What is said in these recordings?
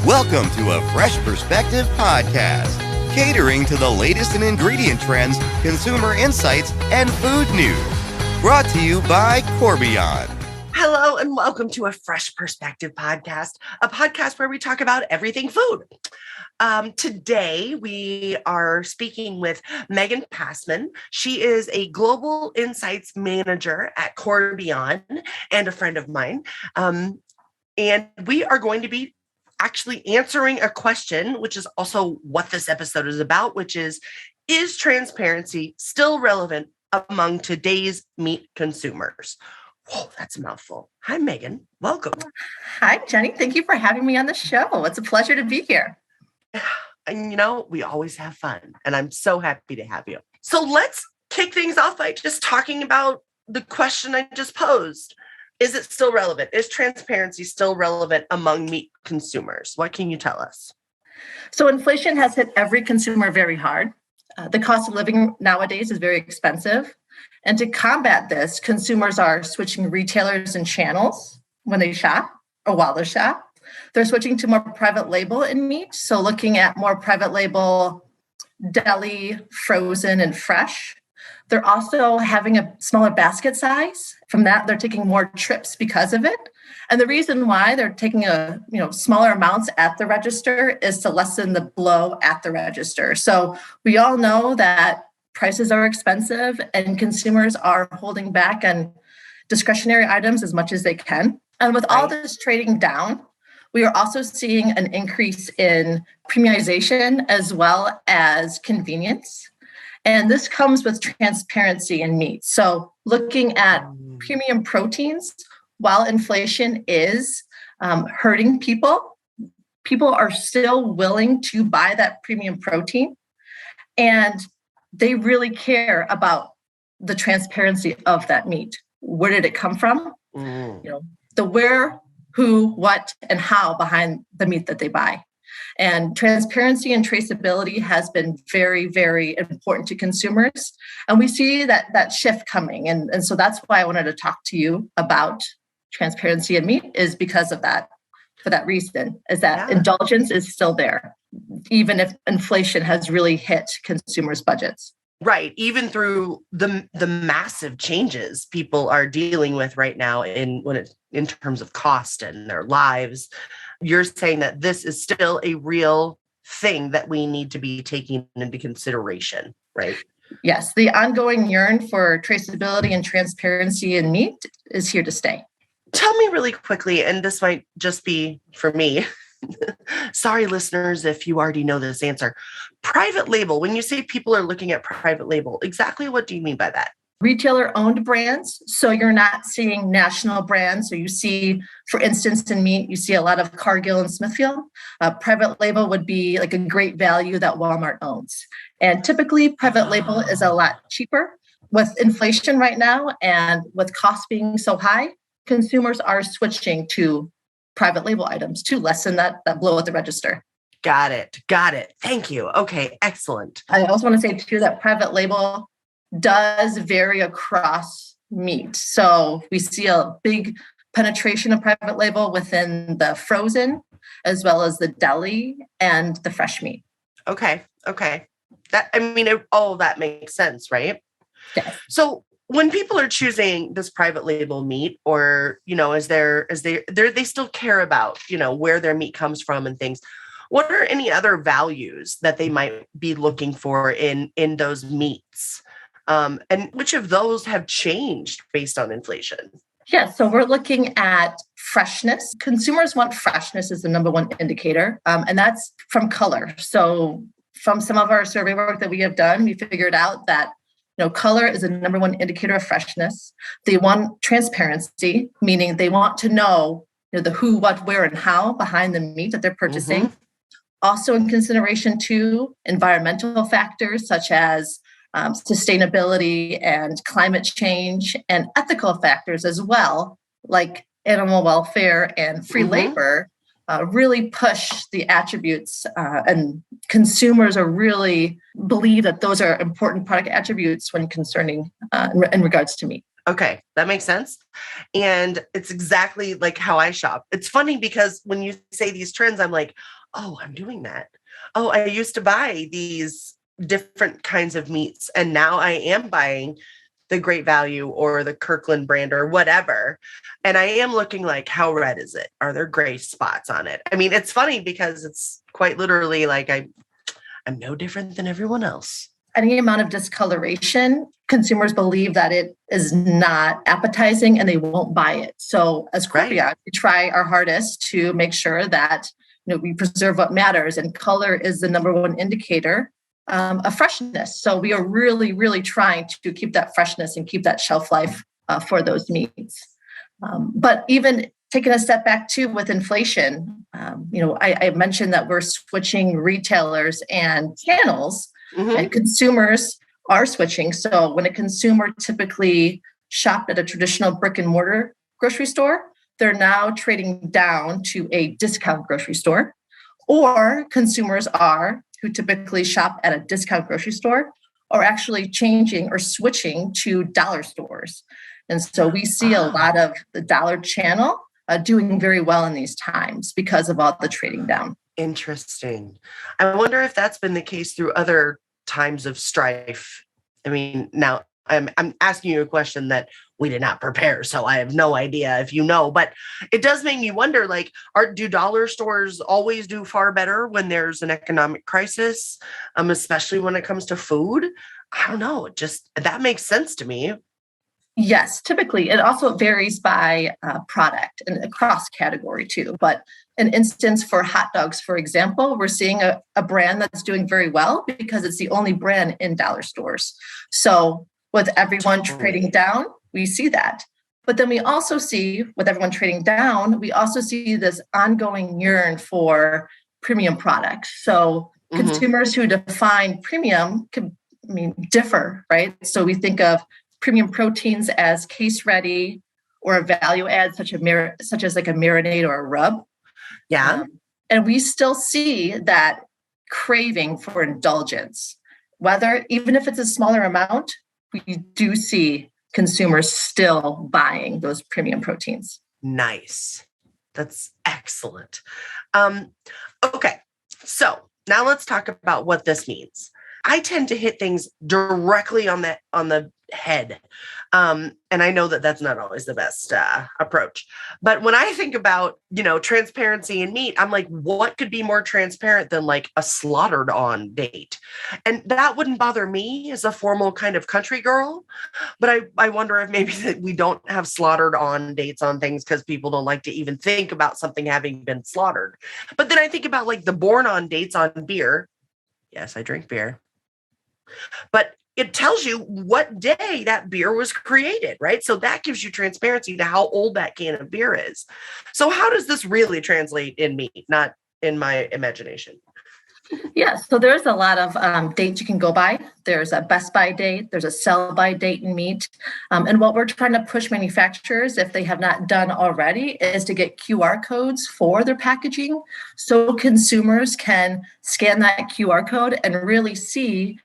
Welcome to a Fresh Perspective podcast, catering to the latest in ingredient trends, consumer insights, and food news. Brought to you by Corbion. Hello and welcome to a Fresh Perspective podcast, a podcast where we talk about everything food. Today, we are speaking with Megan Passman. She is a Global Insights Manager at Corbion and a friend of mine. And we are going to be actually answering a question, which is also what this episode is about, which is transparency still relevant among today's meat consumers? Whoa, that's a mouthful. Hi, Megan. Welcome. Hi, Jenny. Thank you for having me on the show. It's a pleasure to be here. And we always have fun, and I'm so happy to have you. So let's kick things off by just talking about the question I just posed. Is it still relevant? Is transparency still relevant among meat consumers? What can you tell us? So inflation has hit every consumer very hard. The cost of living nowadays is very expensive. And to combat this, consumers are switching retailers and channels when they shop or while they shop. They're switching to more private label in meat. So looking at more private label, deli, frozen, and fresh. They're also having a smaller basket size. From that, they're taking more trips because of it. And the reason why they're taking smaller amounts at the register is to lessen the blow at the register. So we all know that prices are expensive and consumers are holding back on discretionary items as much as they can. And with all this trading down, we are also seeing an increase in premiumization as well as convenience. And this comes with transparency in meat. So looking at premium proteins, while inflation is hurting people are still willing to buy that premium protein. And they really care about the transparency of that meat. Where did it come from? The where, who, what, and how behind the meat that they buy. And transparency and traceability has been very, very important to consumers. And we see that shift coming. And so that's why I wanted to talk to you about transparency in meat, is because of that. For that reason, is that indulgence is still there, even if inflation has really hit consumers' budgets. Right. Even through the massive changes people are dealing with right now in terms of cost and their lives. You're saying that this is still a real thing that we need to be taking into consideration, right? Yes, the ongoing yearn for traceability and transparency in meat is here to stay. Tell me really quickly, and this might just be for me. Sorry, listeners, if you already know this answer. Private label, when you say people are looking at private label, exactly what do you mean by that? Retailer-owned brands. So you're not seeing national brands. So you see, for instance, in meat, you see a lot of Cargill and Smithfield. Private label would be like a Great Value that Walmart owns. And typically, private label is a lot cheaper. With inflation right now and with costs being so high, consumers are switching to private label items to lessen that blow at the register. Got it. Thank you. Okay, excellent. I also want to say too that private label does vary across meat. So we see a big penetration of private label within the frozen, as well as the deli and the fresh meat. Okay. All that makes sense, right? Yes. So when people are choosing this private label meat, or, they still care about, where their meat comes from and things. What are any other values that they might be looking for in those meats? And which of those have changed based on inflation? Yeah, so we're looking at freshness. Consumers want freshness as the number one indicator, and that's from color. So from some of our survey work that we have done, we figured out that color is the number one indicator of freshness. They want transparency, meaning they want to know, the who, what, where, and how behind the meat that they're purchasing. Mm-hmm. Also in consideration too, environmental factors such as sustainability and climate change, and ethical factors as well, like animal welfare and free labor, really push the attributes, and consumers are really believe that those are important product attributes when concerning in regards to meat. Okay, that makes sense. And it's exactly like how I shop. It's funny because when you say these trends, I'm like, oh, I'm doing that. Oh, I used to buy these different kinds of meats, and now I am buying the Great Value or the Kirkland brand or whatever. And I am looking like, how red is it? Are there gray spots on it? I mean, it's funny because it's quite literally like I'm no different than everyone else. Any amount of discoloration, consumers believe that it is not appetizing and they won't buy it. So as Corbion, we try our hardest to make sure that we preserve what matters, and color is the number one indicator of freshness. So we are really, really trying to keep that freshness and keep that shelf life for those meats. But even taking a step back too with inflation, I mentioned that we're switching retailers and channels. Mm-hmm. And consumers are switching. So when a consumer typically shopped at a traditional brick and mortar grocery store, they're now trading down to a discount grocery store. Or consumers who typically shop at a discount grocery store are actually changing or switching to dollar stores. And so we see a lot of the dollar channel doing very well in these times because of all the trading down. Interesting. I wonder if that's been the case through other times of strife. I mean, now I'm asking you a question that we did not prepare, so I have no idea if you know, but it does make me wonder, like, do dollar stores always do far better when there's an economic crisis, especially when it comes to food? I don't know. That makes sense to me. Yes, typically. It also varies by product and across category too. But an instance for hot dogs, for example, we're seeing a brand that's doing very well because it's the only brand in dollar stores. So with everyone trading down, we see that. But then we also see, with everyone trading down, we also see this ongoing yearn for premium products. So consumers who define premium differ, right? So we think of premium proteins as case ready or a value add such as like a marinade or a rub. Yeah. And we still see that craving for indulgence, even if it's a smaller amount, we do see consumers still buying those premium proteins. Nice. That's excellent. Okay. So now let's talk about what this means. I tend to hit things directly on the head. And I know that that's not always the best approach. But when I think about, transparency in meat, I'm like, what could be more transparent than like a slaughtered on date? And that wouldn't bother me as a formal kind of country girl. But I wonder if maybe that we don't have slaughtered on dates on things because people don't like to even think about something having been slaughtered. But then I think about like the born on dates on beer. Yes, I drink beer. But it tells you what day that beer was created, right? So that gives you transparency to how old that can of beer is. So how does this really translate in meat, not in my imagination? Yes, so there's a lot of dates you can go by. There's a best by date, there's a sell by date in meat. And what we're trying to push manufacturers, if they have not done already, is to get QR codes for their packaging so consumers can scan that QR code and really see,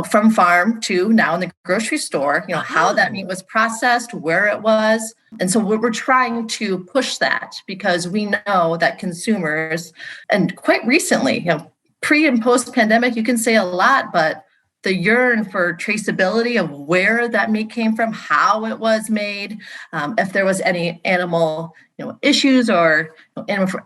from farm to now in the grocery store, how that meat was processed, where it was. And so we're trying to push that because we know that consumers, and quite recently, pre and post pandemic, you can say a lot, but the yearn for traceability of where that meat came from, how it was made, if there was any animal issues or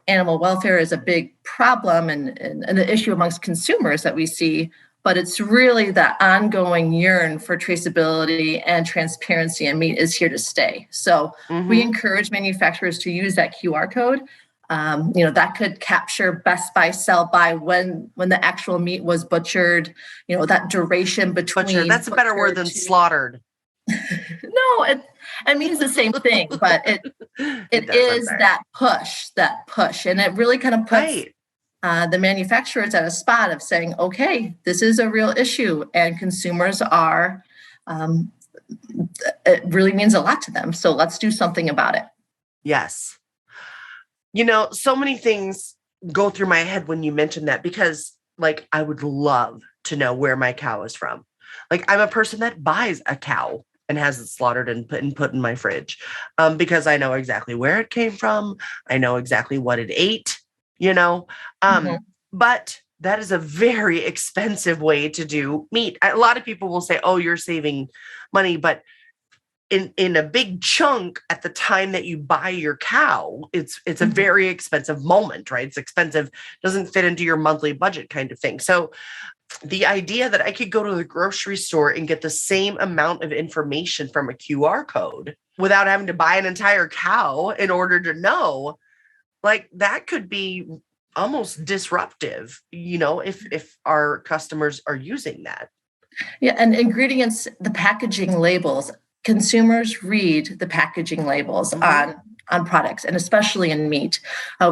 animal welfare is a big problem and an issue amongst consumers that we see. But it's really that ongoing yearn for traceability and transparency in meat is here to stay. So we encourage manufacturers to use that QR code. That could capture best by, sell by, when the actual meat was butchered, that duration between. Butchered, that's a better word than slaughtered. No, it means the same thing, but it is that push. And it really kind of puts the manufacturers at a spot of saying, okay, this is a real issue and consumers are, it really means a lot to them. So let's do something about it. Yes. So many things go through my head when you mentioned that, because like, I would love to know where my cow is from. Like, I'm a person that buys a cow and has it slaughtered and put in my fridge, because I know exactly where it came from. I know exactly what it ate, but that is a very expensive way to do meat. A lot of people will say, oh, you're saving money, but in a big chunk at the time that you buy your cow, it's a very expensive moment, right? It's expensive, doesn't fit into your monthly budget kind of thing. So the idea that I could go to the grocery store and get the same amount of information from a QR code without having to buy an entire cow in order to know, like, that could be almost disruptive, if our customers are using that. Yeah, and ingredients, the packaging labels, consumers read the packaging labels on products, and especially in meat.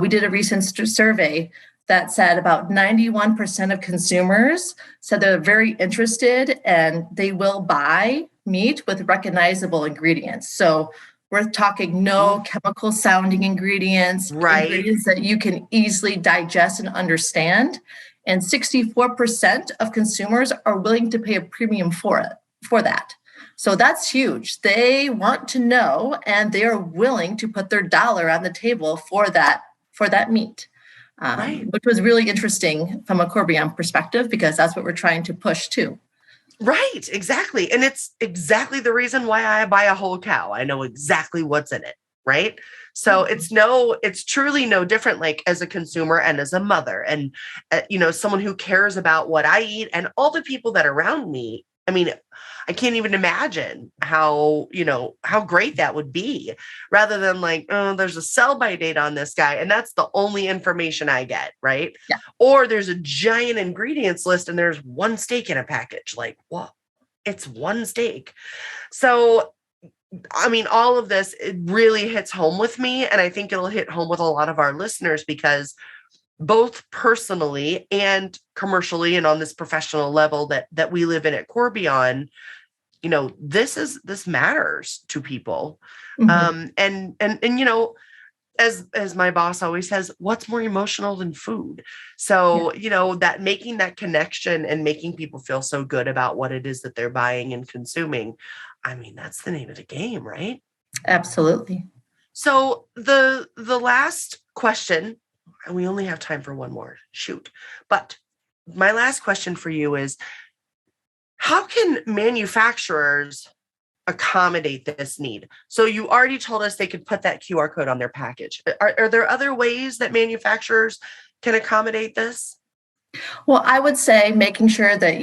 We did a recent survey that said about 91% of consumers said they're very interested and they will buy meat with recognizable ingredients. So we're talking no chemical sounding ingredients, right? Ingredients that you can easily digest and understand. And 64% of consumers are willing to pay a premium for that. So that's huge. They want to know, and they are willing to put their dollar on the table for that meat, right. Which was really interesting from a Corbion perspective, because that's what we're trying to push too. Right, exactly. And it's exactly the reason why I buy a whole cow. I know exactly what's in it, right? So it's truly no different, like, as a consumer and as a mother and, someone who cares about what I eat and all the people that are around me. I mean, I can't even imagine how great that would be, rather than like, oh, there's a sell-by date on this guy, and that's the only information I get, right? Yeah. Or there's a giant ingredients list and there's one steak in a package. Like, well, it's one steak. So, I mean, all of this, it really hits home with me, and I think it'll hit home with a lot of our listeners, because both personally and commercially and on this professional level that we live in at Corbion, this matters to people. And as my boss always says, what's more emotional than food? So, that making that connection and making people feel so good about what it is that they're buying and consuming, I mean, that's the name of the game, right? Absolutely. So the last question, and we only have time for one more, but my last question for you is, how can manufacturers accommodate this need? So you already told us they could put that QR code on their package. Are there other ways that manufacturers can accommodate this? Well, I would say making sure that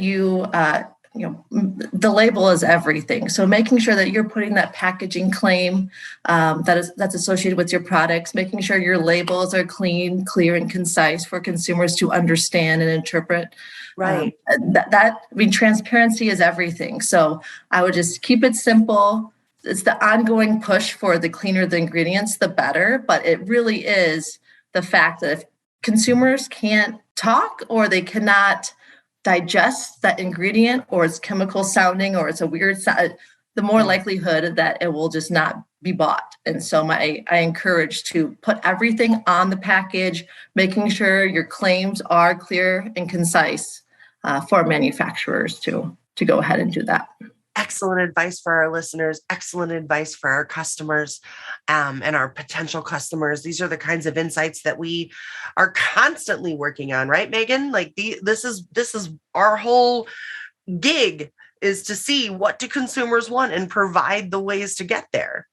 the label is everything. So making sure that you're putting that packaging claim that's associated with your products, making sure your labels are clean, clear, and concise for consumers to understand and interpret. Right. Transparency is everything. So I would just keep it simple. It's the ongoing push for the cleaner the ingredients, the better. But it really is the fact that if consumers can't talk, or they cannot digest that ingredient, or it's chemical sounding, or it's a weird sound, the more likelihood that it will just not be bought. And so I encourage to put everything on the package, making sure your claims are clear and concise for manufacturers to go ahead and do that. Excellent advice for our listeners, excellent advice for our customers, and our potential customers. These are the kinds of insights that we are constantly working on, right, Megan? Like this is our whole gig, is to see what do consumers want and provide the ways to get there.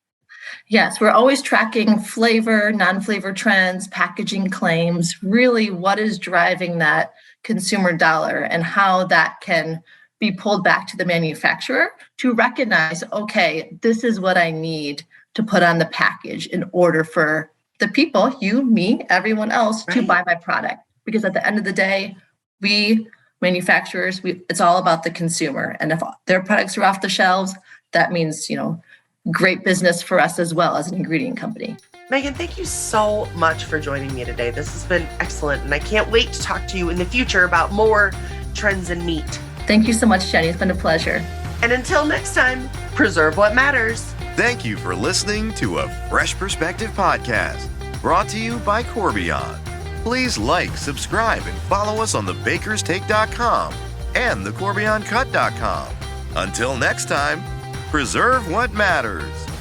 Yes, we're always tracking flavor, non-flavor trends, packaging claims, really what is driving that consumer dollar, and how that can be pulled back to the manufacturer to recognize, okay, this is what I need to put on the package in order for the people, you, me, everyone else, to buy my product. Because at the end of the day, we manufacturers, it's all about the consumer. And if their products are off the shelves, that means, great business for us as well as an ingredient company. Megan, thank you so much for joining me today. This has been excellent, and I can't wait to talk to you in the future about more trends in meat. Thank you so much, Jenny. It's been a pleasure. And until next time, preserve what matters. Thank you for listening to a Fresh Perspective podcast, brought to you by Corbion. Please like, subscribe, and follow us on thebakerstake.com and thecorbioncut.com. Until next time, preserve what matters.